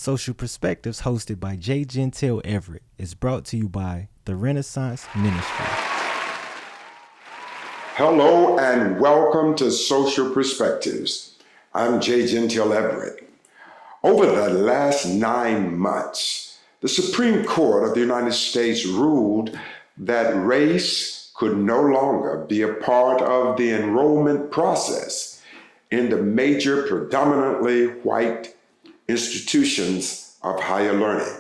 Social Perspectives, hosted by J. Gentile Everett, is brought to you by the Renaissance Ministry. Hello and welcome to Social Perspectives. I'm J. Gentile Everett. Over the last 9 months, the Supreme Court of the United States ruled that race could no longer be a part of the enrollment process in the major predominantly white institutions of higher learning.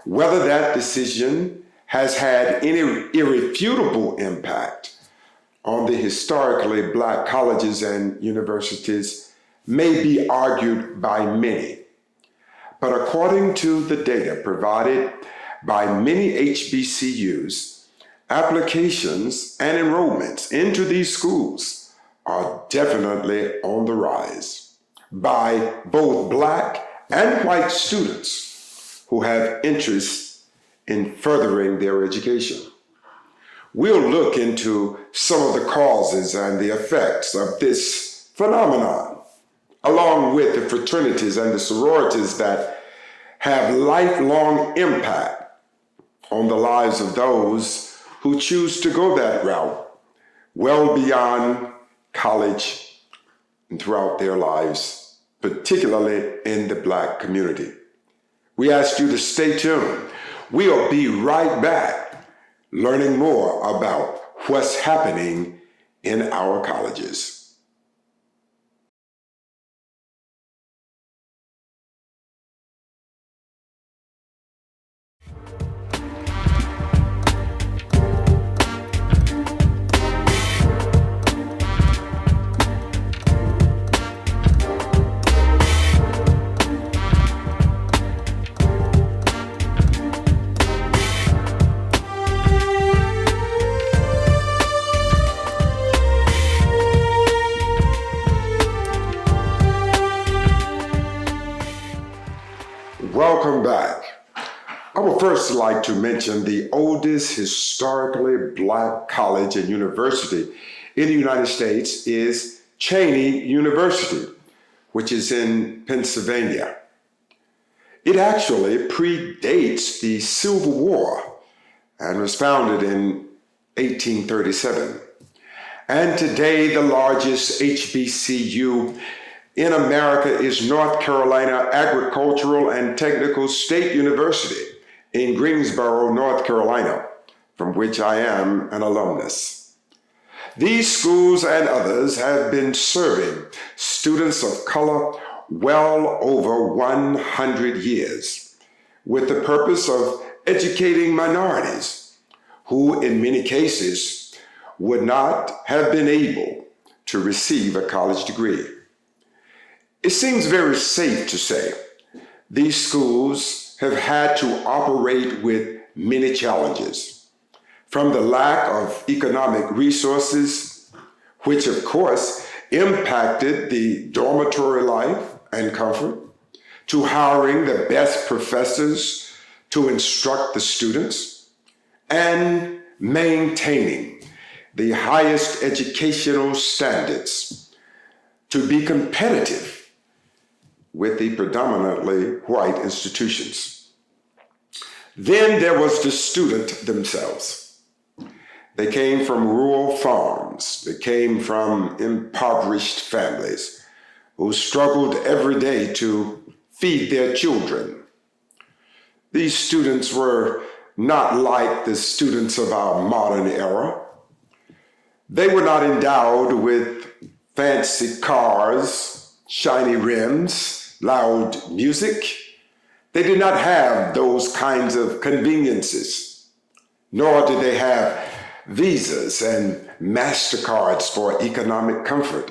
Whether that decision has had any irrefutable impact on the historically Black colleges and universities may be argued by many. But according to the data provided by many HBCUs, applications and enrollments into these schools are definitely on the rise by both Black and white students who have interest in furthering their education. We'll look into some of the causes and the effects of this phenomenon, along with the fraternities and the sororities that have lifelong impact on the lives of those who choose to go that route well beyond college and throughout their lives, particularly in the Black community. We ask you to stay tuned. We'll be right back learning more about what's happening in our colleges. Welcome back. I would first like to mention the oldest historically Black college and university in the United States is Cheyney University, which is in Pennsylvania. It actually predates the Civil War and was founded in 1837. And today the largest HBCU in America is North Carolina Agricultural and Technical State University in Greensboro, North Carolina, from which I am an alumnus. These schools and others have been serving students of color well over 100 years with the purpose of educating minorities who in many cases would not have been able to receive a college degree. It seems very safe to say these schools have had to operate with many challenges, from the lack of economic resources, which of course impacted the dormitory life and comfort, to hiring the best professors to instruct the students, and maintaining the highest educational standards to be competitive with the predominantly white institutions. Then there was the student themselves. They came from rural farms. They came from impoverished families who struggled every day to feed their children. These students were not like the students of our modern era. They were not endowed with fancy cars, shiny rims, loud music. They did not have those kinds of conveniences, nor did they have visas and MasterCards for economic comfort.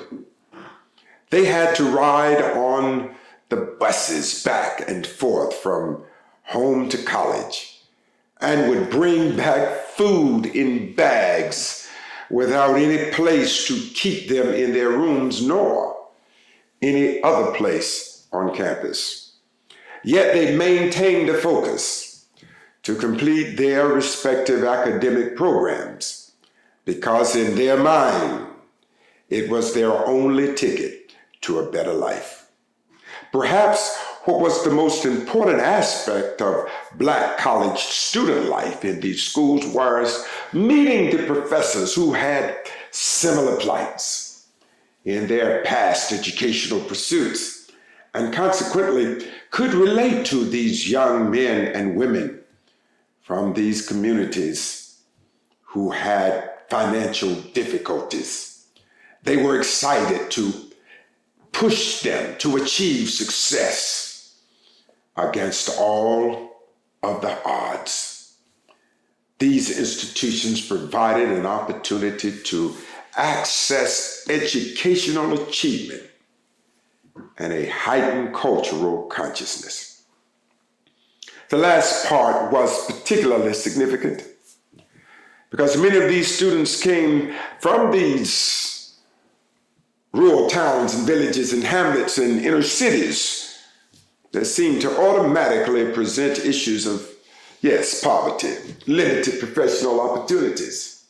They had to ride on the buses back and forth from home to college and would bring back food in bags without any place to keep them in their rooms nor any other place on campus. Yet they maintained a focus to complete their respective academic programs because in their mind, it was their only ticket to a better life. Perhaps what was the most important aspect of Black college student life in these schools was meeting the professors who had similar plights in their past educational pursuits and consequently could relate to these young men and women from these communities who had financial difficulties. They were excited to push them to achieve success against all of the odds. These institutions provided an opportunity to access educational achievement and a heightened cultural consciousness. The last part was particularly significant because many of these students came from these rural towns and villages and hamlets and inner cities that seemed to automatically present issues of, yes, poverty, limited professional opportunities.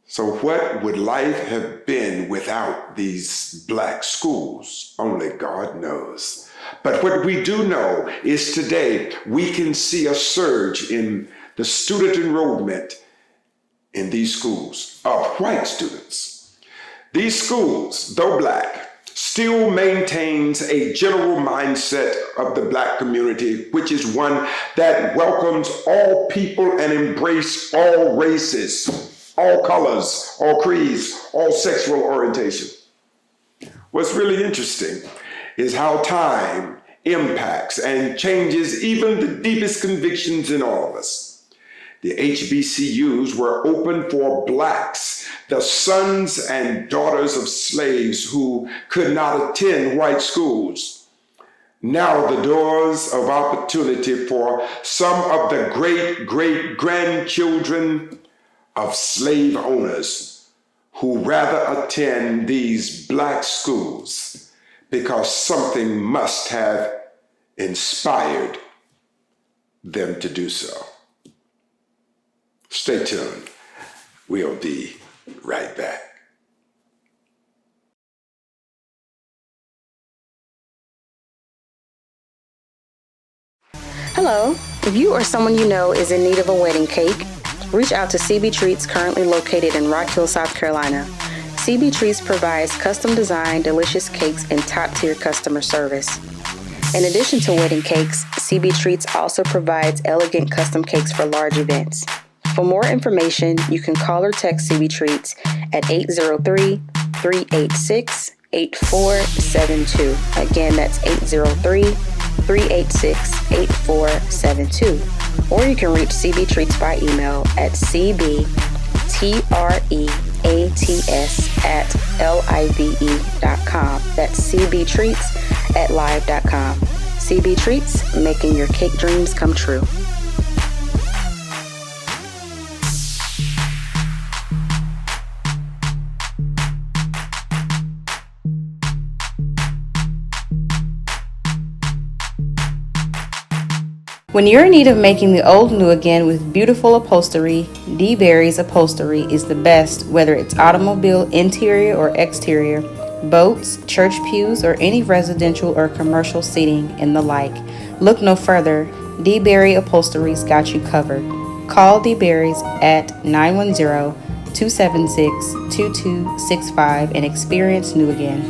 So what would life have been without these Black schools? Only God knows. But what we do know is today we can see a surge in the student enrollment in these schools of white students. These schools, though Black, still maintains a general mindset of the Black community, which is one that welcomes all people and embraces all races, all colors, all creeds, all sexual orientation. What's really interesting is how time impacts and changes even the deepest convictions in all of us. The HBCUs were open for Blacks, the sons and daughters of slaves who could not attend white schools. Now the doors of opportunity for some of the great-great-grandchildren of slave owners who rather attend these Black schools because something must have inspired them to do so. Stay tuned. We'll be right back. Hello. If you or someone you know is in need of a wedding cake, reach out to CB Treats, currently located in Rock Hill, South Carolina. CB Treats provides custom-designed, delicious cakes and top-tier customer service. In addition to wedding cakes, CB Treats also provides elegant custom cakes for large events. For more information, you can call or text CB Treats at 803-386-8472. Again, that's 803-386-8472. Or you can reach CB Treats by email at cbtreats@live.com. That's cbtreats@live.com. CB Treats, making your cake dreams come true. When you're in need of making the old new again with beautiful upholstery, D. Berry's Upholstery is the best, whether it's automobile interior or exterior, boats, church pews, or any residential or commercial seating and the like. Look no further. D. Berry Upholstery's got you covered. Call D. Berry's at 910-276-2265 and experience new again.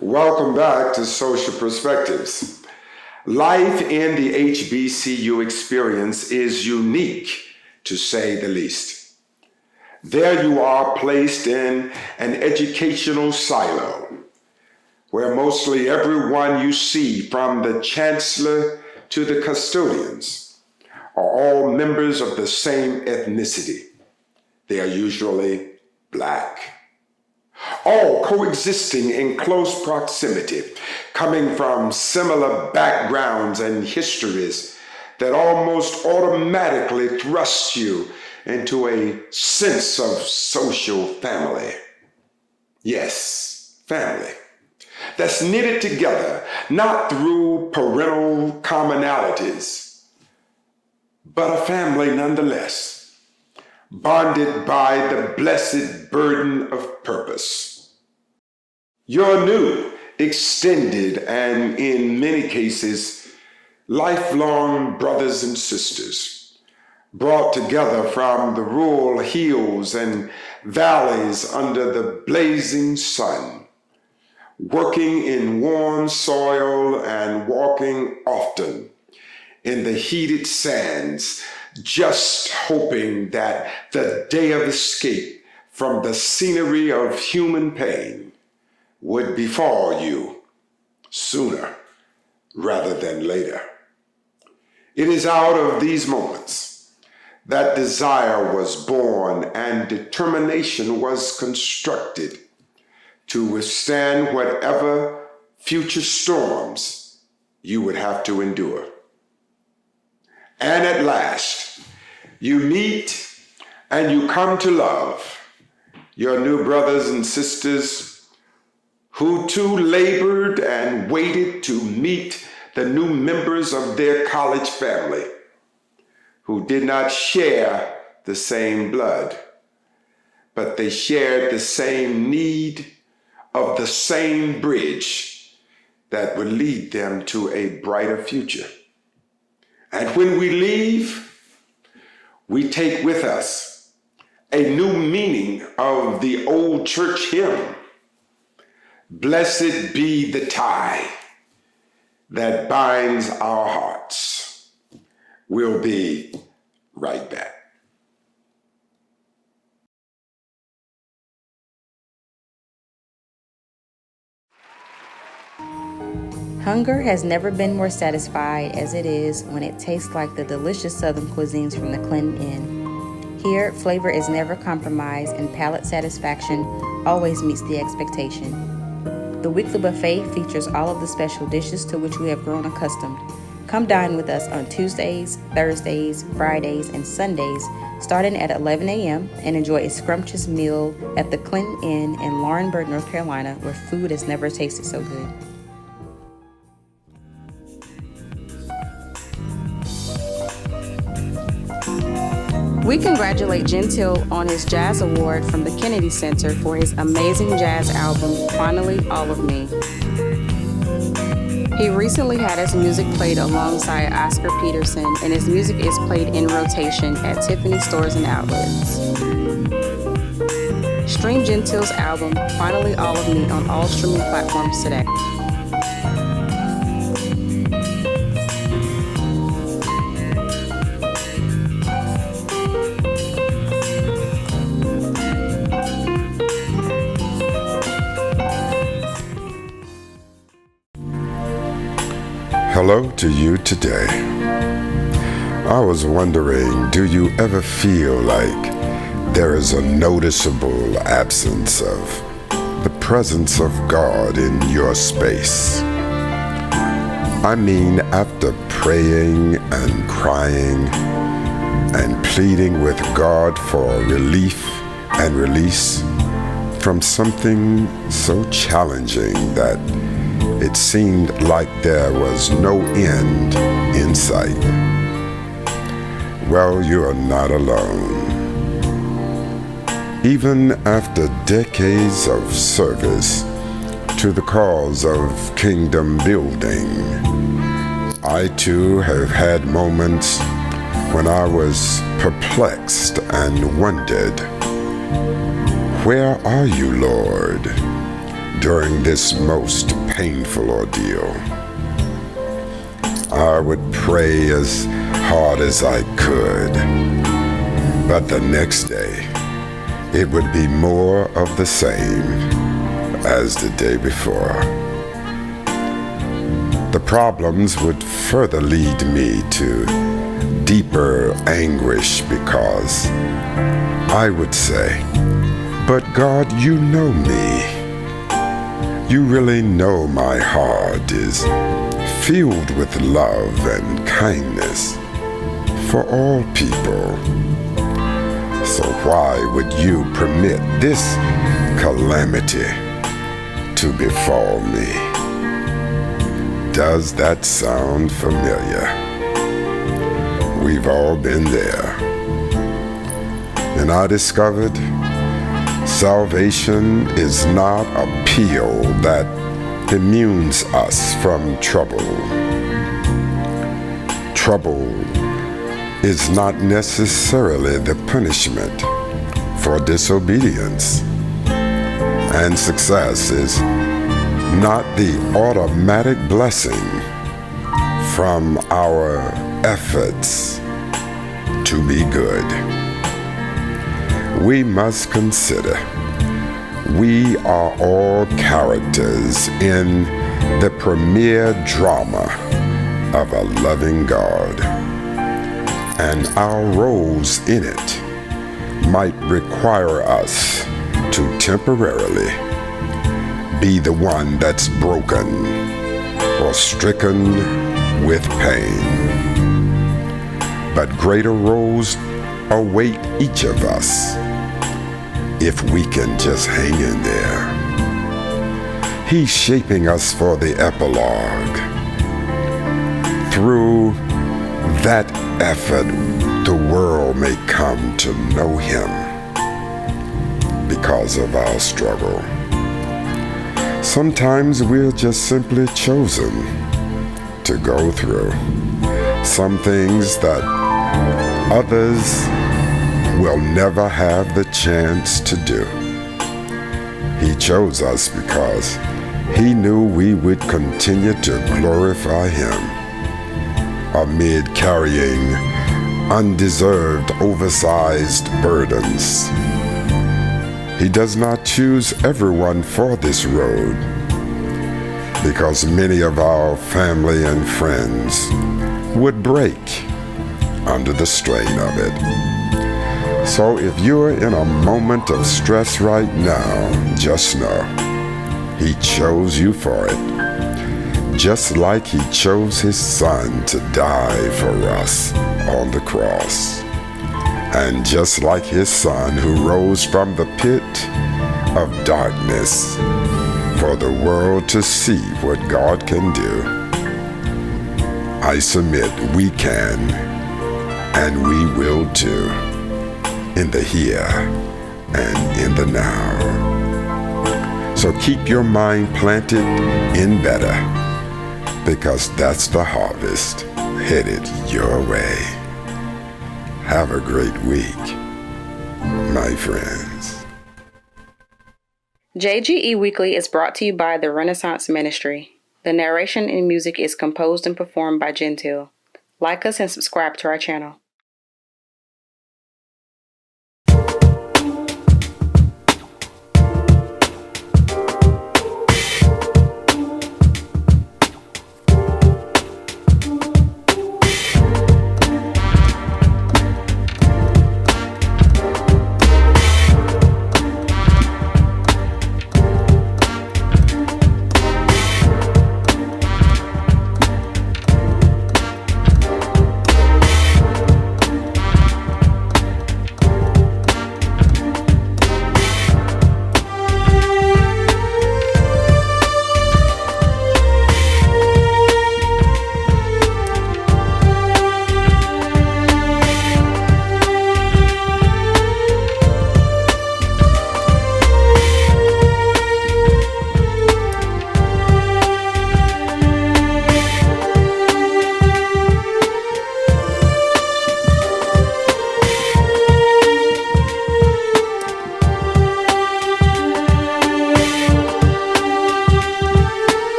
Welcome back to Social Perspectives. Life in the HBCU experience is unique, to say the least. There you are placed in an educational silo, where mostly everyone you see, from the chancellor to the custodians, are all members of the same ethnicity. They are usually Black, all coexisting in close proximity, coming from similar backgrounds and histories that almost automatically thrust you into a sense of social family. Yes, family. That's knitted together, not through parental commonalities, but a family nonetheless, bonded by the blessed burden of purpose. Your new, extended, and in many cases, lifelong brothers and sisters, brought together from the rural hills and valleys under the blazing sun, working in warm soil and walking often in the heated sands, just hoping that the day of escape from the scenery of human pain would befall you sooner rather than later. It is out of these moments that desire was born and determination was constructed to withstand whatever future storms you would have to endure. And at last, you meet and you come to love your new brothers and sisters who too labored and waited to meet the new members of their college family, who did not share the same blood, but they shared the same need of the same bridge that would lead them to a brighter future. And when we leave, we take with us a new meaning of the old church hymn, "Blessed be the tie that binds our hearts." We'll be right back. Hunger has never been more satisfied as it is when it tastes like the delicious Southern cuisines from the Clinton Inn. Here, flavor is never compromised and palate satisfaction always meets the expectation. The weekly buffet features all of the special dishes to which we have grown accustomed. Come dine with us on Tuesdays, Thursdays, Fridays, and Sundays starting at 11 a.m. and enjoy a scrumptious meal at the Clinton Inn in Laurinburg, North Carolina, where food has never tasted so good. We congratulate Gentile on his Jazz Award from the Kennedy Center for his amazing jazz album, Finally All of Me. He recently had his music played alongside Oscar Peterson, and his music is played in rotation at Tiffany stores and outlets. Stream Gentile's album, Finally All of Me, on all streaming platforms today. Hello to you today. I was wondering, do you ever feel like there is a noticeable absence of the presence of God in your space? I mean, after praying and crying and pleading with God for relief and release from something so challenging that it seemed like there was no end in sight. Well, you are not alone. Even after decades of service to the cause of kingdom building, I too have had moments when I was perplexed and wondered, where are you, Lord? during this most painful ordeal. I would pray as hard as I could, but the next day it would be more of the same as the day before. The problems would further lead me to deeper anguish because I would say, "But God, you know me. You really know my heart is filled with love and kindness for all people. So why would you permit this calamity to befall me?" Does that sound familiar? We've all been there. And I discovered salvation is not a pill that immunes us from trouble. Trouble is not necessarily the punishment for disobedience, and success is not the automatic blessing from our efforts to be good. We must consider we are all characters in the premier drama of a loving God, and our roles in it might require us to temporarily be the one that's broken or stricken with pain. But greater roles await each of us if we can just hang in there. He's shaping us for the epilogue. Through that effort, the world may come to know him because of our struggle. Sometimes we're just simply chosen to go through some things that others will never have the chance to do. He chose us because he knew we would continue to glorify him amid carrying undeserved, oversized burdens. He does not choose everyone for this road because many of our family and friends would break under the strain of it. So if you're in a moment of stress right now, just know he chose you for it, just like he chose his son to die for us on the cross. And just like his son who rose from the pit of darkness for the world to see what God can do, I submit we can and we will too, in the here and in the now. So keep your mind planted in better, because that's the harvest headed your way. Have a great week, my friends. JGE Weekly is brought to you by the Renaissance Ministry. The narration and music is composed and performed by Gentile. Like us and subscribe to our channel.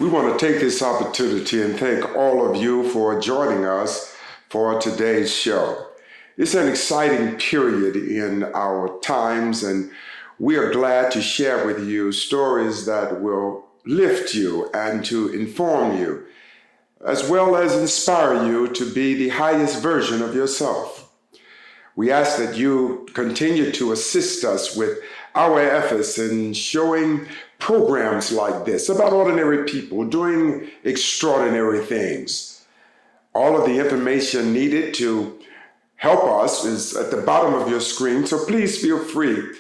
we want to take this opportunity and thank all of you for joining us for today's show. It's an exciting period in our times, and we are glad to share with you stories that will lift you and to inform you, as well as inspire you to be the highest version of yourself. We ask that you continue to assist us with our efforts in showing programs like this about ordinary people doing extraordinary things. All of the information needed to help us is at the bottom of your screen, so please feel free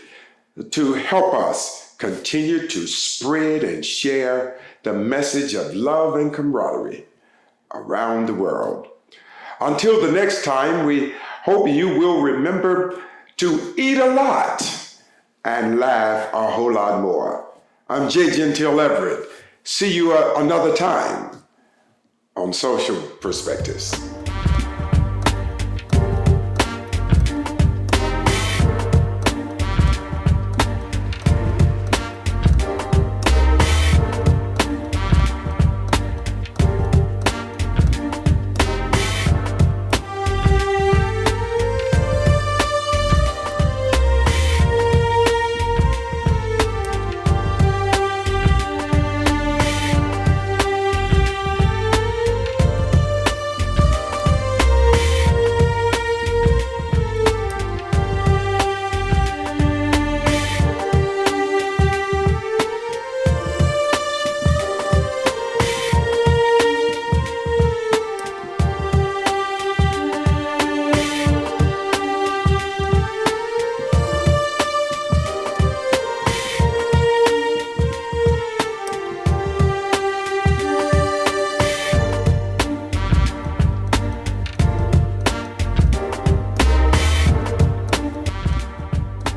to help us continue to spread and share the message of love and camaraderie around the world. Until the next time, we hope you will remember to eat a lot and laugh a whole lot more. I'm J. Gentile Everett. See you another time on Social Perspectives.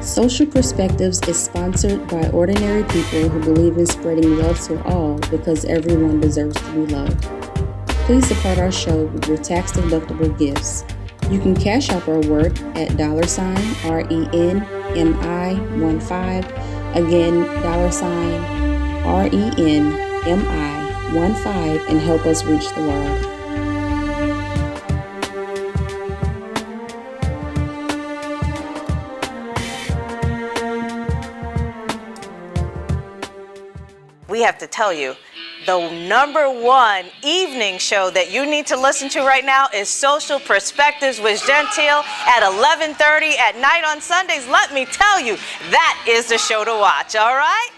Social Perspectives is sponsored by ordinary people who believe in spreading love to all because everyone deserves to be loved. Please support our show with your tax-deductible gifts. You can cash out our work at $RENMI15. Again, $RENMI15 and help us reach the world. We have to tell you, the #1 evening show that you need to listen to right now is Social Perspectives with Gentile at 11:30 at night on Sundays. Let me tell you, that is the show to watch, all right?